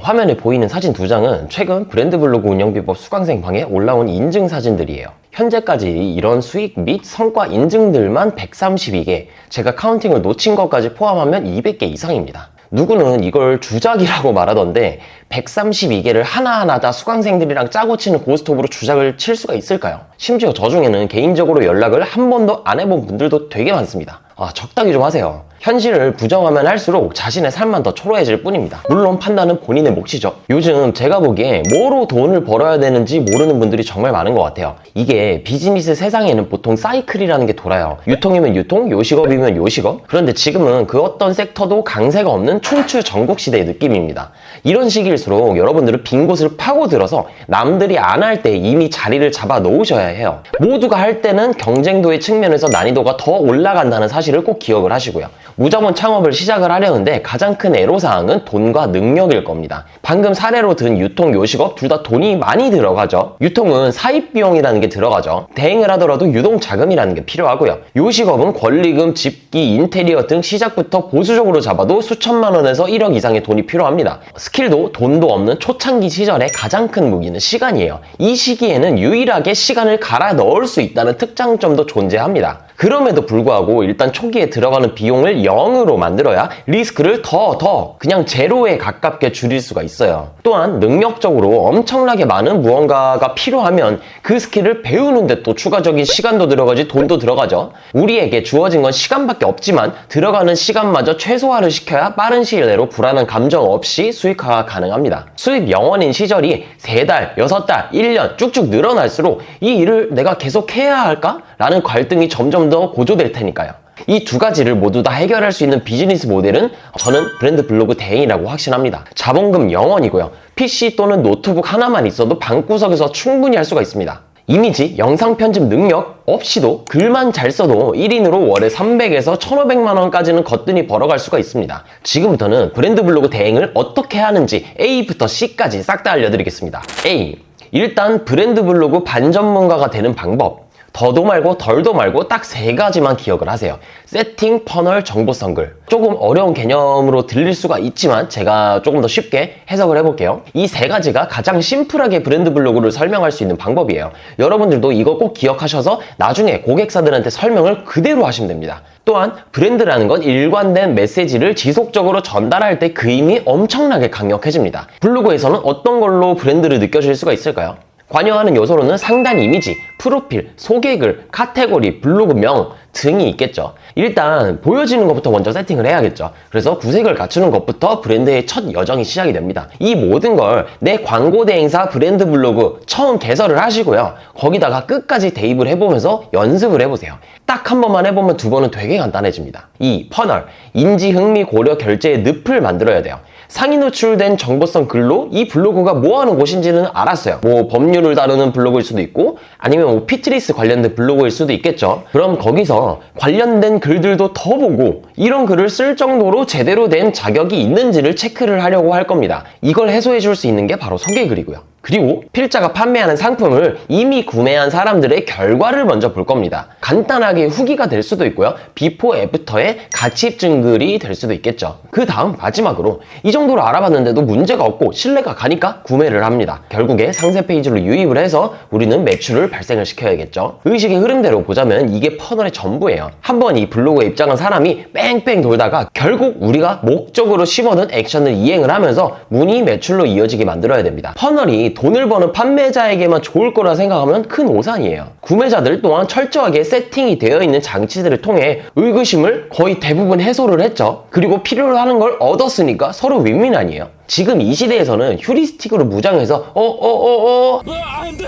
화면에 보이는 사진 2장은 최근 브랜드 블로그 운영비법 수강생 방에 올라온 인증 사진들이에요. 현재까지 이런 수익 및 성과 인증들만 132개, 제가 카운팅을 놓친 것까지 포함하면 200개 이상입니다. 누구는 이걸 주작이라고 말하던데 132개를 하나하나 다 수강생들이랑 짜고 치는 고스톱으로 주작을 칠 수가 있을까요? 심지어 저 중에는 개인적으로 연락을 한 번도 안 해본 분들도 되게 많습니다. 적당히 좀 하세요. 현실을 부정하면 할수록 자신의 삶만 더 초라해질 뿐입니다. 물론 판단은 본인의 몫이죠. 요즘 제가 보기에 뭐로 돈을 벌어야 되는지 모르는 분들이 정말 많은 것 같아요. 이게 비즈니스 세상에는 보통 사이클이라는 게 돌아요. 유통이면 유통, 요식업이면 요식업. 그런데 지금은 그 어떤 섹터도 강세가 없는 춘추 전국시대의 느낌입니다. 이런 시기일수록 여러분들은 빈 곳을 파고들어서 남들이 안 할 때 이미 자리를 잡아 놓으셔야 해요. 모두가 할 때는 경쟁도의 측면에서 난이도가 더 올라간다는 사실을 꼭 기억을 하시고요. 무자본 창업을 시작을 하려는데 가장 큰 애로사항은 돈과 능력일 겁니다. 방금 사례로 든 유통, 요식업 둘 다 돈이 많이 들어가죠. 유통은 사입비용이라는 게 들어가죠. 대행을 하더라도 유동자금이라는 게 필요하고요. 요식업은 권리금, 집기, 인테리어 등 시작부터 보수적으로 잡아도 수천만 원에서 1억 이상의 돈이 필요합니다. 스킬도 돈도 없는 초창기 시절에 가장 큰 무기는 시간이에요. 이 시기에는 유일하게 시간을 갈아 넣을 수 있다는 특장점도 존재합니다. 그럼에도 불구하고 일단 초기에 들어가는 비용을 0으로 만들어야 리스크를 더 그냥 제로에 가깝게 줄일 수가 있어요. 또한 능력적으로 엄청나게 많은 무언가가 필요하면 그 스킬을 배우는 데 또 추가적인 시간도 들어가지 돈도 들어가죠. 우리에게 주어진 건 시간밖에 없지만 들어가는 시간마저 최소화를 시켜야 빠른 시일 내로 불안한 감정 없이 수익화가 가능합니다. 수입 영원인 시절이 3달, 6달, 1년 쭉쭉 늘어날수록 이 일을 내가 계속 해야 할까? 라는 갈등이 점점 더 고조될 테니까요. 이 두 가지를 모두 다 해결할 수 있는 비즈니스 모델은 저는 브랜드 블로그 대행이라고 확신합니다. 자본금 0원이고요. PC 또는 노트북 하나만 있어도 방구석에서 충분히 할 수가 있습니다. 이미지, 영상 편집 능력 없이도 글만 잘 써도 1인으로 월에 300에서 1,500만 원까지는 거뜬히 벌어갈 수가 있습니다. 지금부터는 브랜드 블로그 대행을 어떻게 하는지 A부터 C까지 싹 다 알려드리겠습니다. A. 일단 브랜드 블로그 반전문가가 되는 방법. 더도 말고 덜도 말고 딱 3가지만 기억을 하세요. 세팅, 퍼널, 정보성 글. 조금 어려운 개념으로 들릴 수가 있지만 제가 조금 더 쉽게 해석을 해볼게요. 이 3가지가 가장 심플하게 브랜드 블로그를 설명할 수 있는 방법이에요. 여러분들도 이거 꼭 기억하셔서 나중에 고객사들한테 설명을 그대로 하시면 됩니다. 또한 브랜드라는 건 일관된 메시지를 지속적으로 전달할 때 그 힘이 엄청나게 강력해집니다. 블로그에서는 어떤 걸로 브랜드를 느껴질 수가 있을까요? 관여하는 요소로는 상단 이미지, 프로필, 소개글, 카테고리, 블로그명 등이 있겠죠. 일단 보여지는 것부터 먼저 세팅을 해야겠죠. 그래서 구색을 갖추는 것부터 브랜드의 첫 여정이 시작이 됩니다. 이 모든 걸 내 광고 대행사 브랜드 블로그 처음 개설을 하시고요. 거기다가 끝까지 대입을 해보면서 연습을 해보세요. 딱 한 번만 해보면 2번은 되게 간단해집니다. 2. 퍼널, 인지, 흥미, 고려, 결제의 늪을 만들어야 돼요. 상위 노출된 정보성 글로 이 블로그가 뭐 하는 곳인지는 알았어요. 뭐 법률을 다루는 블로그일 수도 있고 아니면 뭐 피트니스 관련된 블로그일 수도 있겠죠. 그럼 거기서 관련된 글들도 더 보고 이런 글을 쓸 정도로 제대로 된 자격이 있는지를 체크를 하려고 할 겁니다. 이걸 해소해 줄 수 있는 게 바로 소개글이고요. 그리고 필자가 판매하는 상품을 이미 구매한 사람들의 결과를 먼저 볼 겁니다. 간단하게 후기가 될 수도 있고요. 비포 애프터의 가치 입증 글이 될 수도 있겠죠. 그 다음 마지막으로 이 정도로 알아봤는데도 문제가 없고 신뢰가 가니까 구매를 합니다. 결국에 상세 페이지로 유입을 해서 우리는 매출을 발생을 시켜야겠죠. 의식의 흐름대로 보자면 이게 퍼널의 전부예요. 한번 이 블로그에 입장한 사람이 뺑뺑 돌다가 결국 우리가 목적으로 심어둔 액션을 이행을 하면서 문의 매출로 이어지게 만들어야 됩니다. 퍼널이 돈을 버는 판매자에게만 좋을 거라 생각하면 큰 오산이에요. 구매자들 또한 철저하게 세팅이 되어 있는 장치들을 통해 의구심을 거의 대부분 해소를 했죠. 그리고 필요로 하는 걸 얻었으니까 서로 윈윈 아니에요. 지금 이 시대에서는 휴리스틱으로 무장해서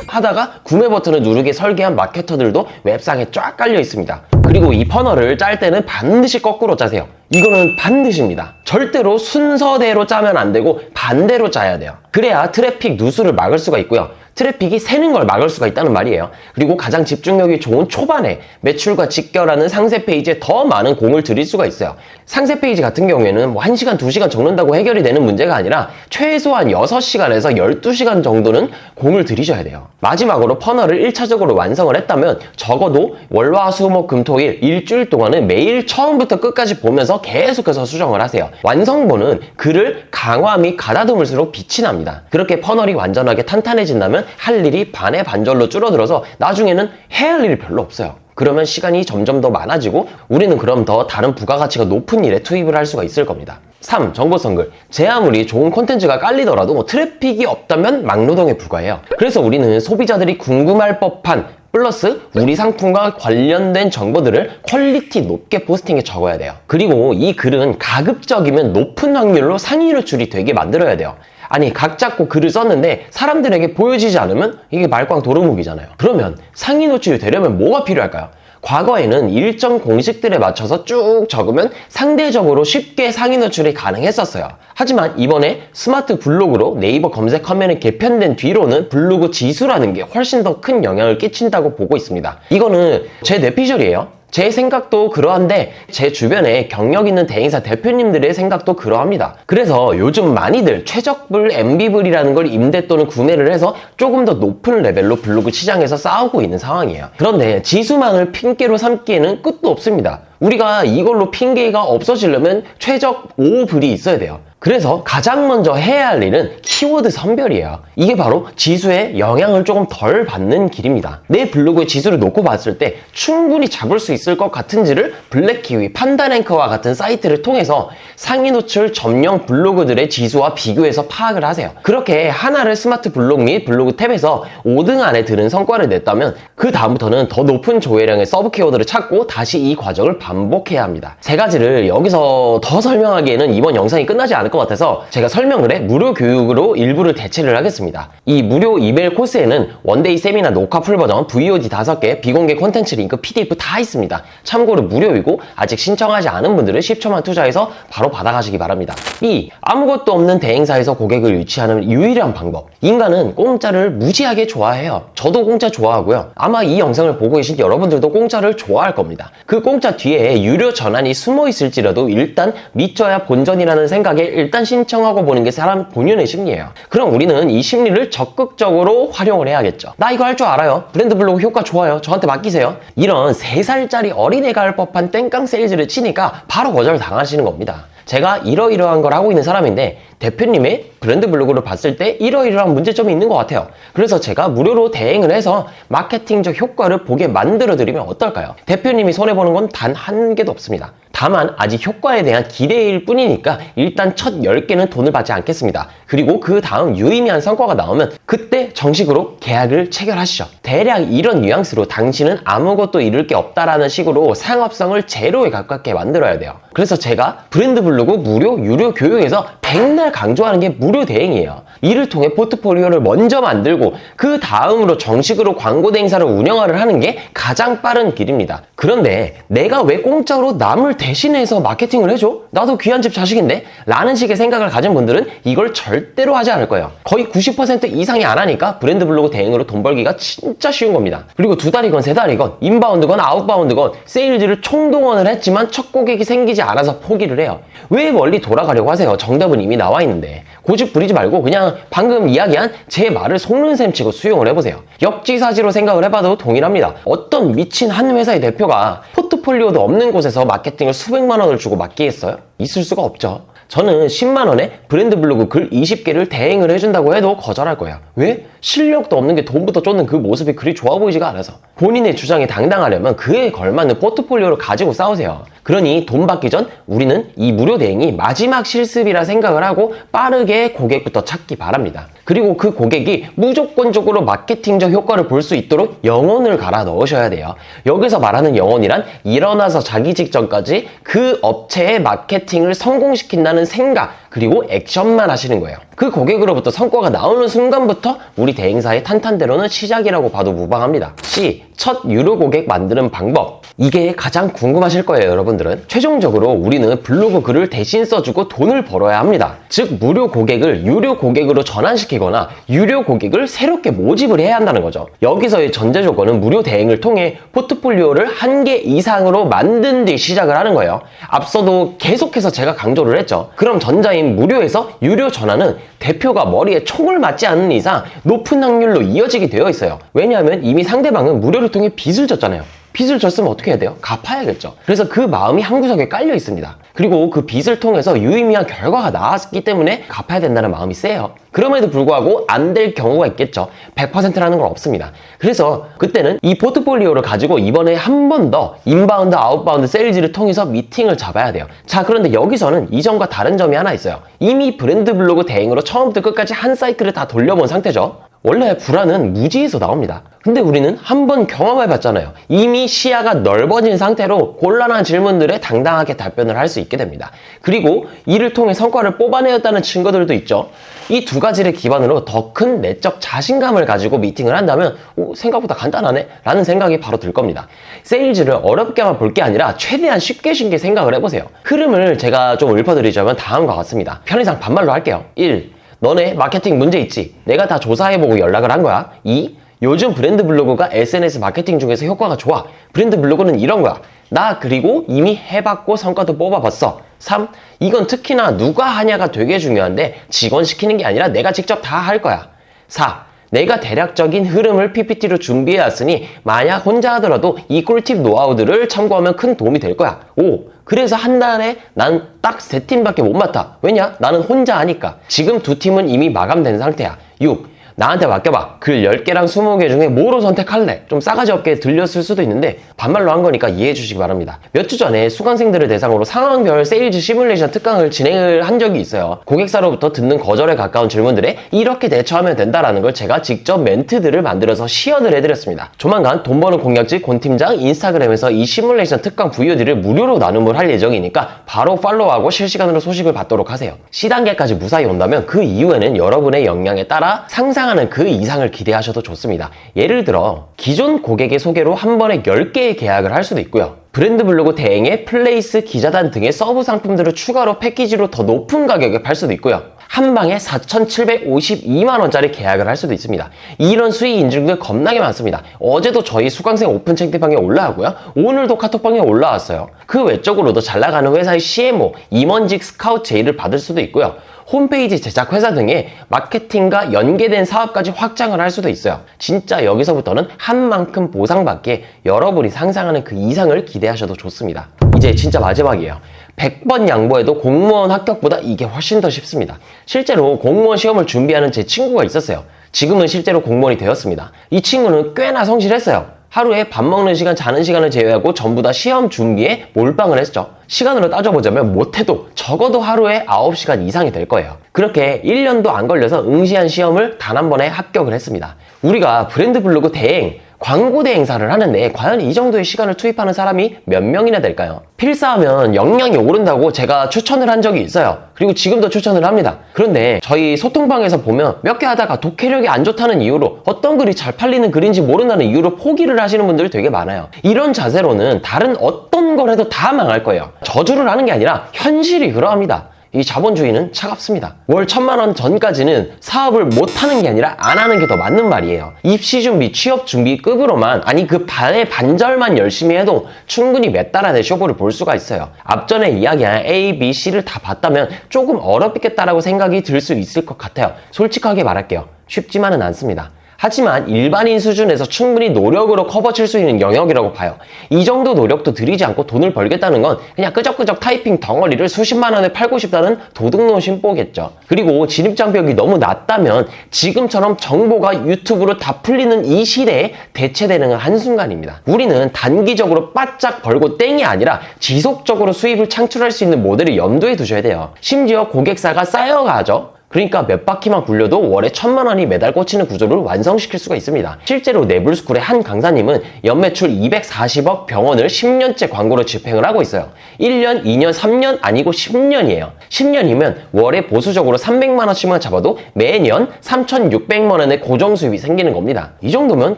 하다가 구매 버튼을 누르게 설계한 마케터들도 웹상에 쫙 깔려 있습니다. 그리고 이 퍼널을 짤 때는 반드시 거꾸로 짜세요. 이거는 반드시입니다. 절대로 순서대로 짜면 안 되고 반대로 짜야 돼요. 그래야 트래픽 누수를 막을 수가 있고요. 트래픽이 새는 걸 막을 수가 있다는 말이에요. 그리고 가장 집중력이 좋은 초반에 매출과 직결하는 상세 페이지에 더 많은 공을 들일 수가 있어요. 상세 페이지 같은 경우에는 뭐 1시간, 2시간 적는다고 해결이 되는 문제가 아니라 최소한 6시간에서 12시간 정도는 공을 들이셔야 돼요. 마지막으로 퍼널을 1차적으로 완성을 했다면 적어도 월화 수 목 금 토 일 일주일 동안은 매일 처음부터 끝까지 보면서 계속해서 수정을 하세요. 완성본은 글을 강화 및 가다듬을수록 빛이 납니다. 그렇게 퍼널이 완전하게 탄탄해진다면 할 일이 반의 반절로 줄어들어서 나중에는 해야 할 일이 별로 없어요. 그러면 시간이 점점 더 많아지고 우리는 그럼 더 다른 부가가치가 높은 일에 투입을 할 수가 있을 겁니다. 3. 정보성 글. 제 아무리 좋은 콘텐츠가 깔리더라도 트래픽이 없다면 막노동에 불과해요. 그래서 우리는 소비자들이 궁금할 법한 플러스 우리 상품과 관련된 정보들을 퀄리티 높게 포스팅에 적어야 돼요. 그리고 이 글은 가급적이면 높은 확률로 상위 노출이 되게 만들어야 돼요. 아니 각 잡고 글을 썼는데 사람들에게 보여지지 않으면 이게 말꽝 도루묵이잖아요. 그러면 상위 노출이 되려면 뭐가 필요할까요? 과거에는 일정 공식들에 맞춰서 쭉 적으면 상대적으로 쉽게 상위 노출이 가능했었어요. 하지만 이번에 스마트 블로그로 네이버 검색 화면이 개편된 뒤로는 블로그 지수라는 게 훨씬 더 큰 영향을 끼친다고 보고 있습니다. 이거는 제 뇌피셜이에요. 제 생각도 그러한데 제 주변에 경력 있는 대행사 대표님들의 생각도 그러합니다. 그래서 요즘 많이들 최적불, MB불이라는 걸 임대 또는 구매를 해서 조금 더 높은 레벨로 블로그 시장에서 싸우고 있는 상황이에요. 그런데 지수망을 핑계로 삼기에는 끝도 없습니다. 우리가 이걸로 핑계가 없어지려면 최적 5불이 있어야 돼요. 그래서 가장 먼저 해야 할 일은 키워드 선별이에요. 이게 바로 지수에 영향을 조금 덜 받는 길입니다. 내 블로그의 지수를 놓고 봤을 때 충분히 잡을 수 있을 것 같은지를 블랙키위, 판다랭크와 같은 사이트를 통해서 상위 노출 점령 블로그들의 지수와 비교해서 파악을 하세요. 그렇게 하나를 스마트 블로그 및 블로그 탭에서 5등 안에 드는 성과를 냈다면 그 다음부터는 더 높은 조회량의 서브 키워드를 찾고 다시 이 과정을 반복해야 합니다. 세 가지를 여기서 더 설명하기에는 이번 영상이 끝나지 않을 것 같아서 제가 설명을 해 무료 교육으로 일부를 대체를 하겠습니다. 이 무료 이메일 코스에는 원데이 세미나 녹화 풀버전, VOD 5개, 비공개 콘텐츠 링크, PDF 다 있습니다. 참고로 무료이고 아직 신청하지 않은 분들은 10초만 투자해서 바로 받아가시기 바랍니다. 2. 아무것도 없는 대행사에서 고객을 유치하는 유일한 방법. 인간은 공짜를 무지하게 좋아해요. 저도 공짜 좋아하고요. 아마 이 영상을 보고 계신 여러분들도 공짜를 좋아할 겁니다. 그 공짜 뒤에 유료 전환이 숨어 있을지라도 일단 믿져야 본전이라는 생각에 일단 신청하고 보는 게 사람 본연의 심리예요. 그럼 우리는 이 심리를 적극적으로 활용을 해야겠죠. 나 이거 할 줄 알아요. 브랜드 블로그 효과 좋아요. 저한테 맡기세요. 이런 3살짜리 어린애가 할 법한 땡깡 세일즈를 치니까 바로 거절 당하시는 겁니다. 제가 이러이러한 걸 하고 있는 사람인데 대표님의 브랜드 블로그를 봤을 때 이러이러한 문제점이 있는 것 같아요. 그래서 제가 무료로 대행을 해서 마케팅적 효과를 보게 만들어드리면 어떨까요? 대표님이 손해보는 건 단 한 개도 없습니다. 다만 아직 효과에 대한 기대일 뿐이니까 일단 첫 10개는 돈을 받지 않겠습니다. 그리고 그 다음 유의미한 성과가 나오면 그때 정식으로 계약을 체결하시죠. 대략 이런 뉘앙스로 당신은 아무것도 잃을 게 없다라는 식으로 상업성을 제로에 가깝게 만들어야 돼요. 그래서 제가 브랜드 블로그 무료 유료 교육에서 백날 강조하는 게 무료 대행이에요. 이를 통해 포트폴리오를 먼저 만들고 그 다음으로 정식으로 광고 대행사를 운영을 하는 게 가장 빠른 길입니다. 그런데 내가 왜 공짜로 남을 대신해서 마케팅을 해줘? 나도 귀한 집 자식인데? 라는 식의 생각을 가진 분들은 이걸 절대로 하지 않을 거예요. 거의 90% 이상이 안 하니까 브랜드 블로그 대행으로 돈 벌기가 진짜 쉬운 겁니다. 그리고 2달이건 3달이건 인바운드건 아웃바운드건 세일즈를 총동원을 했지만 첫 고객이 생기지 않아서 포기를 해요. 왜 멀리 돌아가려고 하세요? 정답은 이미 나와 있는데. 고집 부리지 말고 그냥 방금 이야기한 제 말을 속는 셈 치고 수용을 해보세요. 역지사지로 생각을 해봐도 동일합니다. 어떤 미친 한 회사의 대표가 포트폴리오도 없는 곳에서 마케팅을 수백만 원을 주고 맡기겠어요? 있을 수가 없죠. 저는 10만 원에 브랜드 블로그 글 20개를 대행을 해준다고 해도 거절할 거예요. 왜? 실력도 없는 게 돈부터 쫓는 그 모습이 그리 좋아 보이지가 않아서. 본인의 주장이 당당하려면 그에 걸맞는 포트폴리오를 가지고 싸우세요. 그러니 돈 받기 전 우리는 이 무료 대행이 마지막 실습이라 생각을 하고 빠르게 고객부터 찾기 바랍니다. 그리고 그 고객이 무조건적으로 마케팅적 효과를 볼 수 있도록 영혼을 갈아 넣으셔야 돼요. 여기서 말하는 영혼이란 일어나서 자기 직전까지 그 업체의 마케팅을 성공시킨다는 생각, 그리고 액션만 하시는 거예요. 그 고객으로부터 성과가 나오는 순간부터 우리 대행사의 탄탄대로는 시작이라고 봐도 무방합니다. C. 첫 유료 고객 만드는 방법. 이게 가장 궁금하실 거예요, 여러분들은. 최종적으로 우리는 블로그 글을 대신 써주고 돈을 벌어야 합니다. 즉 무료 고객을 유료 고객으로 전환시키거나 유료 고객을 새롭게 모집을 해야 한다는 거죠. 여기서의 전제 조건은 무료 대행을 통해 포트폴리오를 1개 이상으로 만든 뒤 시작을 하는 거예요. 앞서도 계속해서 제가 강조를 했죠. 그럼 전자인 무료에서 유료 전환은 대표가 머리에 총을 맞지 않는 이상 높은 확률로 이어지게 되어 있어요. 왜냐하면 이미 상대방은 무료를 통해 빚을 졌잖아요. 빚을 졌으면 어떻게 해야 돼요? 갚아야겠죠. 그래서 그 마음이 한 구석에 깔려 있습니다. 그리고 그 빚을 통해서 유의미한 결과가 나왔기 때문에 갚아야 된다는 마음이 세요. 그럼에도 불구하고 안 될 경우가 있겠죠. 100%라는 건 없습니다. 그래서 그때는 이 포트폴리오를 가지고 이번에 한 번 더 인바운드, 아웃바운드 세일즈를 통해서 미팅을 잡아야 돼요. 자, 그런데 여기서는 이전과 다른 점이 하나 있어요. 이미 브랜드 블로그 대행으로 처음부터 끝까지 한 사이클을 다 돌려본 상태죠. 원래 불안은 무지에서 나옵니다. 근데 우리는 한번 경험해봤잖아요. 이미 시야가 넓어진 상태로 곤란한 질문들에 당당하게 답변을 할 수 있게 됩니다. 그리고 이를 통해 성과를 뽑아내었다는 증거들도 있죠. 이 두 가지를 기반으로 더 큰 내적 자신감을 가지고 미팅을 한다면 생각보다 간단하네? 라는 생각이 바로 들 겁니다. 세일즈를 어렵게만 볼 게 아니라 최대한 쉽게 생각을 해보세요. 흐름을 제가 좀 읊어드리자면 다음과 같습니다. 편의상 반말로 할게요. 1. 너네 마케팅 문제 있지? 내가 다 조사해보고 연락을 한 거야. 2. 요즘 브랜드 블로그가 SNS 마케팅 중에서 효과가 좋아. 브랜드 블로그는 이런 거야. 나 그리고 이미 해봤고 성과도 뽑아봤어. 3. 이건 특히나 누가 하냐가 되게 중요한데 직원 시키는 게 아니라 내가 직접 다 할 거야. 4. 내가 대략적인 흐름을 PPT로 준비해왔으니 만약 혼자 하더라도 이 꿀팁 노하우들을 참고하면 큰 도움이 될 거야. 5. 그래서 한 달에 난 딱 3팀밖에 못 맡아. 왜냐? 나는 혼자 하니까. 지금 2팀은 이미 마감된 상태야. 6. 나한테 맡겨봐. 글 10개랑 20개 중에 뭐로 선택할래? 좀 싸가지 없게 들렸을 수도 있는데 반말로 한 거니까 이해해 주시기 바랍니다. 몇 주 전에 수강생들을 대상으로 상황별 세일즈 시뮬레이션 특강을 진행을 한 적이 있어요. 고객사로부터 듣는 거절에 가까운 질문들에 이렇게 대처하면 된다라는 걸 제가 직접 멘트들을 만들어서 시연을 해드렸습니다. 조만간 돈 버는 공략지 곤팀장 인스타그램에서 이 시뮬레이션 특강 VOD를 무료로 나눔을 할 예정이니까 바로 팔로우하고 실시간으로 소식을 받도록 하세요. C단계까지 무사히 온다면 그 이후에는 여러분의 역량에 따라 상상하는 그 이상을 기대하셔도 좋습니다. 예를 들어 기존 고객의 소개로 한 번에 10개의 계약을 할 수도 있고요. 브랜드 블로그 대행에 플레이스, 기자단 등의 서브 상품들을 추가로 패키지로 더 높은 가격에 팔 수도 있고요. 한 방에 4,752만원짜리 계약을 할 수도 있습니다. 이런 수익 인증들 겁나게 많습니다. 어제도 저희 수강생 오픈 채팅방에 올라가고요. 오늘도 카톡방에 올라왔어요. 그 외적으로도 잘 나가는 회사의 CMO, 임원직 스카우트 제의를 받을 수도 있고요. 홈페이지 제작 회사 등의 마케팅과 연계된 사업까지 확장을 할 수도 있어요. 진짜 여기서부터는 한 만큼 보상받기에 여러분이 상상하는 그 이상을 기대하셔도 좋습니다. 이제 진짜 마지막이에요. 100번 양보해도 공무원 합격보다 이게 훨씬 더 쉽습니다. 실제로 공무원 시험을 준비하는 제 친구가 있었어요. 지금은 실제로 공무원이 되었습니다. 이 친구는 꽤나 성실했어요. 하루에 밥 먹는 시간, 자는 시간을 제외하고 전부 다 시험 준비에 몰빵을 했죠. 시간으로 따져보자면 못해도 적어도 하루에 9시간 이상이 될 거예요. 그렇게 1년도 안 걸려서 응시한 시험을 단 한 번에 합격을 했습니다. 우리가 브랜드 블로그 대행, 광고 대행사를 하는데 과연 이 정도의 시간을 투입하는 사람이 몇 명이나 될까요? 필사하면 역량이 오른다고 제가 추천을 한 적이 있어요. 그리고 지금도 추천을 합니다. 그런데 저희 소통방에서 보면 몇 개 하다가 독해력이 안 좋다는 이유로 어떤 글이 잘 팔리는 글인지 모른다는 이유로 포기를 하시는 분들이 되게 많아요. 이런 자세로는 다른 어떤 걸 해도 다 망할 거예요. 저주를 하는 게 아니라 현실이 그러합니다. 이 자본주의는 차갑습니다. 월 1,000만원 전까지는 사업을 못하는 게 아니라 안 하는 게 더 맞는 말이에요. 입시 준비, 취업 준비 급으로만, 아니 그 반의 반절만 열심히 해도 충분히 몇 달 안에 쇼부를 볼 수가 있어요. 앞전에 이야기한 A, B, C를 다 봤다면 조금 어렵겠다라고 생각이 들 수 있을 것 같아요. 솔직하게 말할게요. 쉽지만은 않습니다. 하지만 일반인 수준에서 충분히 노력으로 커버칠 수 있는 영역이라고 봐요. 이 정도 노력도 들이지 않고 돈을 벌겠다는 건 그냥 끄적끄적 타이핑 덩어리를 수십만 원에 팔고 싶다는 도둑놈 심보겠죠. 그리고 진입장벽이 너무 낮다면 지금처럼 정보가 유튜브로 다 풀리는 이 시대에 대체되는 건 한순간입니다. 우리는 단기적으로 바짝 벌고 땡이 아니라 지속적으로 수입을 창출할 수 있는 모델을 염두에 두셔야 돼요. 심지어 고객사가 쌓여가죠. 그러니까 몇 바퀴만 굴려도 월에 1,000만 원이 매달 꽂히는 구조를 완성시킬 수가 있습니다. 실제로 네블스쿨의 한 강사님은 연매출 240억 병원을 10년째 광고로 집행을 하고 있어요. 1년, 2년, 3년 아니고 10년이에요. 10년이면 월에 보수적으로 300만 원씩만 잡아도 매년 3,600만 원의 고정 수입이 생기는 겁니다. 이 정도면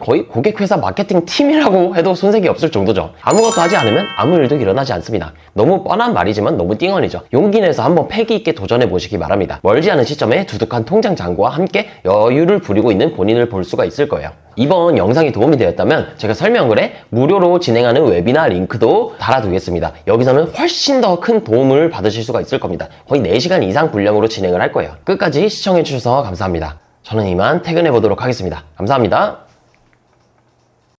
거의 고객회사 마케팅 팀이라고 해도 손색이 없을 정도죠. 아무것도 하지 않으면 아무 일도 일어나지 않습니다. 너무 뻔한 말이지만 너무 띵언이죠. 용기 내서 한번 패기 있게 도전해 보시기 바랍니다. 멀지 않은 시점에 두둑한 통장 잔고와 함께 여유를 부리고 있는 본인을 볼 수가 있을 거예요. 이번 영상이 도움이 되었다면 제가 설명글에 무료로 진행하는 웨비나 링크도 달아두겠습니다. 여기서는 훨씬 더 큰 도움을 받으실 수가 있을 겁니다. 거의 4시간 이상 분량으로 진행을 할 거예요. 끝까지 시청해주셔서 감사합니다. 저는 이만 퇴근해 보도록 하겠습니다. 감사합니다.